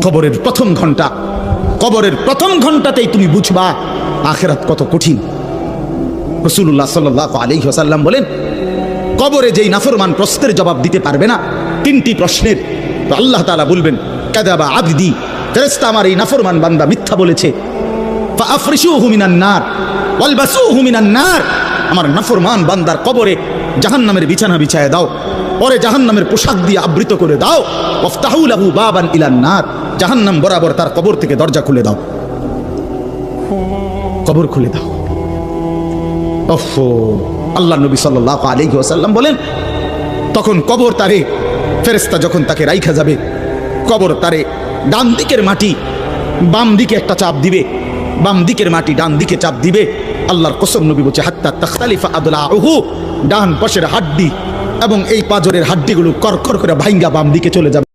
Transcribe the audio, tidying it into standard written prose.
কবরের প্রথম ঘন্টাতেই তুমি বুঝবা আখিরাত কত কঠিন। রাসূলুল্লাহ সাল্লাল্লাহু আলাইহি ওয়াসাল্লাম বলেন, কবরে যেই নাফরমান প্রশ্নের জবাব দিতে পারবে না, তিনটি প্রশ্নের, তো আল্লাহ তাআলা বলবেন কাযাবা আবদি, ফেরেশতা আমার এই নাফরমান বান্দা মিথ্যা বলেছে, ফাআফরিশুহু মিনান নার ওয়ালবাসুহু মিনান নার, আমার নাফরমান বান্দার কবরে জাহান্নামের বিছানা বিছায় দাও, পরে জাহান্নামের পোশাক দিয়ে আবৃত করে দাও, ওয়াফতাহু লাহু বাবান ইলান নার, জাহান্নাম বরাবর তার কবর থেকে দরজা খুলে দাও, কবর খুলে দাও। আল্লাহ নবী সাল্লাল্লাহু আলাইহি ওয়াসাল্লাম বলেন, তখন কবর তারে, ফেরেশতা যখন তাকে রাইখা যাবে, কবর তারে ডান দিকের মাটি বাম দিকে একটা চাপ দিবে, বাম দিকের মাটি ডান দিকে চাপ দিবে। আল্লাহর কসম, নবী বলছে হাত্তা তাখতালিফা আদলাউহু, ডান পাশের হাড্ডি এবং এই পাজরের হাড্ডিগুলো করকর করে ভাইঙ্গা বাম দিকে চলে যাবে।